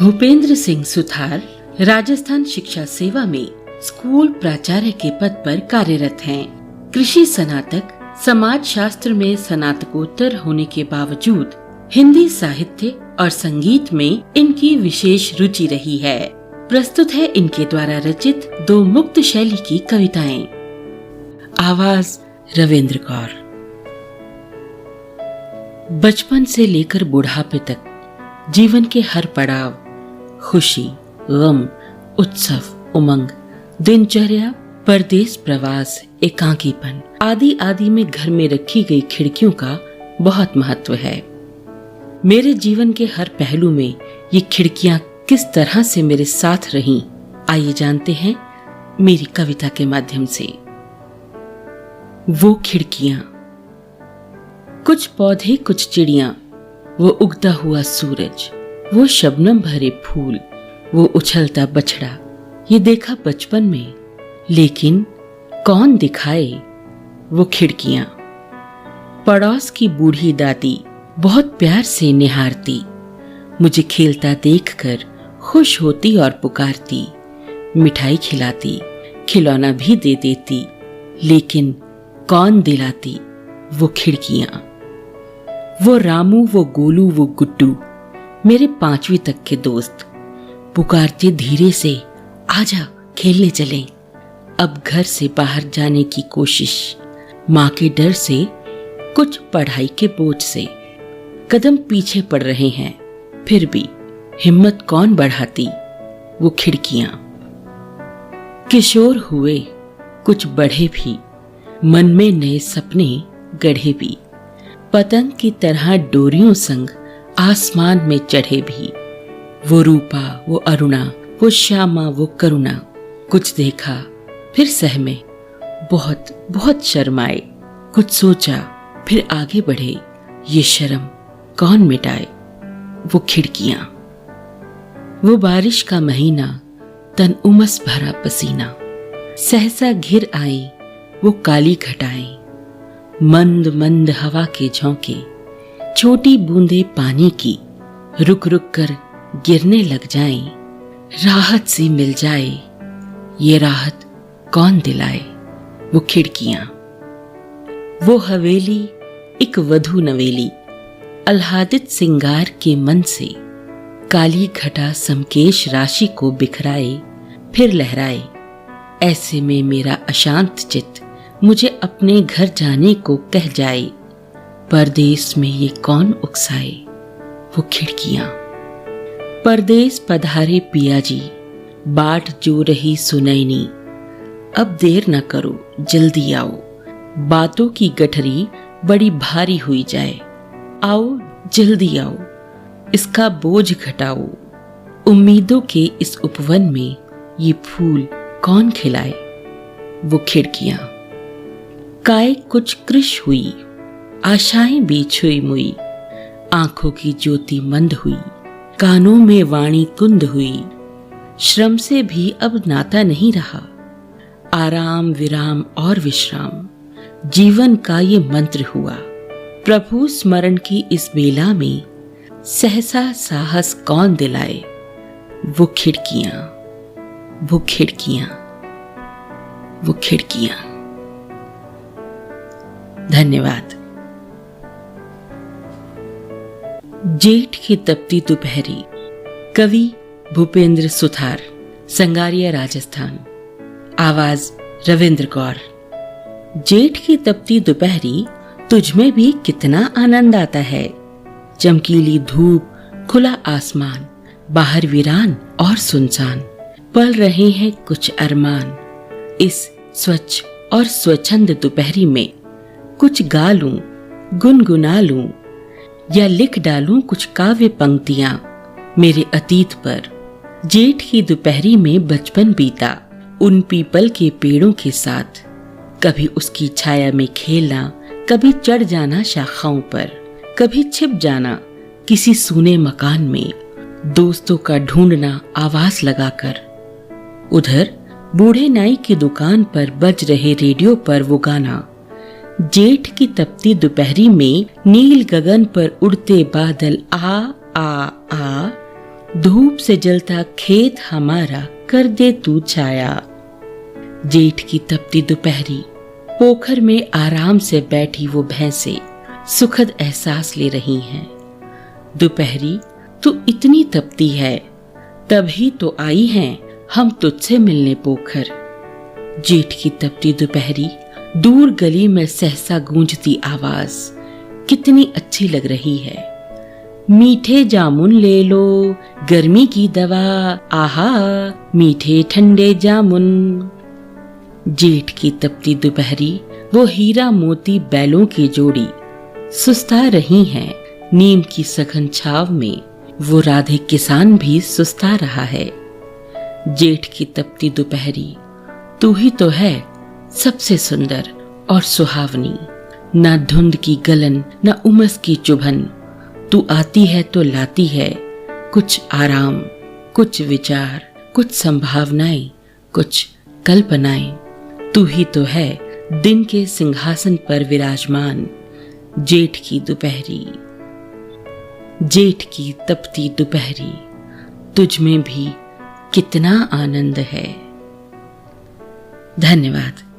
भूपेंद्र सिंह सुथार राजस्थान शिक्षा सेवा में स्कूल प्राचार्य के पद पर कार्यरत हैं। कृषि स्नातक, समाज शास्त्र में स्नातकोत्तर होने के बावजूद हिंदी साहित्य और संगीत में इनकी विशेष रुचि रही है। प्रस्तुत है इनके द्वारा रचित दो मुक्त शैली की कविताएं। आवाज रविंद्र कौर। बचपन से लेकर बुढ़ापे तक जीवन के हर पड़ाव, खुशी, गम, उत्सव, उमंग, दिनचर्या, परदेश प्रवास, एकांकीपन आदि आदि में घर में रखी गई खिड़कियों का बहुत महत्व है। मेरे जीवन के हर पहलू में ये खिड़कियां किस तरह से मेरे साथ रहीं, आइए जानते हैं मेरी कविता के माध्यम से। वो खिड़कियां। कुछ पौधे, कुछ चिड़ियां, वो उगता हुआ सूरज, वो शबनम भरे फूल, वो उछलता बछड़ा, ये देखा बचपन में, लेकिन कौन दिखाए वो खिड़कियां। पड़ोस की बूढ़ी दादी बहुत प्यार से निहारती, मुझे खेलता देखकर खुश होती और पुकारती, मिठाई खिलाती, खिलौना भी दे देती, लेकिन कौन दिलाती वो खिड़कियां। वो रामू, वो गोलू, वो गुड्डू, मेरे 5वीं तक के दोस्त, पुकारते धीरे से, आजा खेलने चलें। अब घर से बाहर जाने की कोशिश, माँ के डर से, कुछ पढ़ाई के बोझ से, कदम पीछे पड़ रहे हैं, फिर भी हिम्मत कौन बढ़ाती वो खिड़कियां। किशोर हुए, कुछ बढ़े भी, मन में नए सपने गढ़े भी, पतंग की तरह डोरियों संग आसमान में चढ़े भी। वो रूपा, वो अरुणा, वो श्यामा, वो करुणा, कुछ देखा फिर सहमे, बहुत बहुत शर्माए, कुछ सोचा फिर आगे बढ़े, ये शर्म कौन मिटाए वो खिड़कियां। वो बारिश का महीना, तन उमस भरा पसीना, सहसा घिर आई वो काली घटाएं, मंद मंद हवा के झोंके, छोटी बूंदे पानी की रुक रुक कर गिरने लग जाएं, राहत सी मिल जाए, ये राहत कौन दिलाए वो खिड़कियां। वो हवेली एक वधू नवेली, आह्लादित सिंगार के मन से, काली घटा समकेश राशि को बिखराए फिर लहराए। ऐसे में मेरा अशांत चित्त मुझे अपने घर जाने को कह जाए, परदेश में ये कौन उकसाए वो खिड़कियां। परदेश पधारे पिया जी, बाट जो रही सुनैनी, अब देर न करो जल्दी आओ, बातों की गठरी बड़ी भारी हुई जाए, आओ जल्दी आओ, इसका बोझ घटाओ, उम्मीदों के इस उपवन में ये फूल कौन खिलाए वो खिड़कियां। काय कुछ कृश हुई, आशाएं बीच हुई मुई, आंखों की ज्योति मंद हुई, कानों में वाणी कुंद हुई, श्रम से भी अब नाता नहीं रहा, आराम विराम और विश्राम जीवन का ये मंत्र हुआ। प्रभु स्मरण की इस बेला में सहसा साहस कौन दिलाए वो खिड़कियां, वो खिड़कियां, वो खिड़कियां। धन्यवाद। जेठ की तपती दोपहरी। कवि भूपेंद्र सुथार, संगारिया, राजस्थान। आवाज रविंद्र कौर। जेठ की तपती दोपहरी, तुझमें भी कितना आनंद आता है। चमकीली धूप, खुला आसमान, बाहर वीरान और सुनसान, पल रहे हैं कुछ अरमान। इस स्वच्छ और स्वच्छंद दोपहरी में कुछ गा लूं, गुनगुना लूं, या लिख डालूं कुछ काव्य पंक्तियां मेरे अतीत पर। जेठ की दोपहरी में बचपन बीता उन पीपल के पेड़ों के साथ, कभी उसकी छाया में खेलना, कभी चढ़ जाना शाखाओं पर, कभी छिप जाना किसी सूने मकान में, दोस्तों का ढूंढना आवाज लगाकर। उधर बूढ़े नाई की दुकान पर बज रहे रेडियो पर वो गाना, जेठ की तपती दोपहरी में नील गगन पर उड़ते बादल आ आ आ, धूप से जलता खेत हमारा कर दे तू छाया। जेठ की तपती दोपहरी, पोखर में आराम से बैठी वो भैंसे सुखद एहसास ले रही हैं। दोपहरी तू इतनी तपती है, तभी तो आई हैं हम तुझसे मिलने पोखर। जेठ की तपती दोपहरी, दूर गली में सहसा गूंजती आवाज कितनी अच्छी लग रही है। मीठे जामुन ले लो, गर्मी की दवा, आहा मीठे ठंडे जामुन। जेठ की तपती दोपहरी, वो हीरा मोती बैलों की जोड़ी सुस्ता रही हैं नीम की सघन छाव में। वो राधे किसान भी सुस्ता रहा है। जेठ की तपती दोपहरी, तू ही तो है सबसे सुंदर और सुहावनी। ना धुंध की गलन, ना उमस की चुभन, तू आती है तो लाती है कुछ आराम, कुछ विचार, कुछ संभावनाएं, कुछ कल्पनाएं। तू ही तो है दिन के सिंहासन पर विराजमान। जेठ की दोपहरी, जेठ की तपती दोपहरी, तुझ में भी कितना आनंद है। धन्यवाद।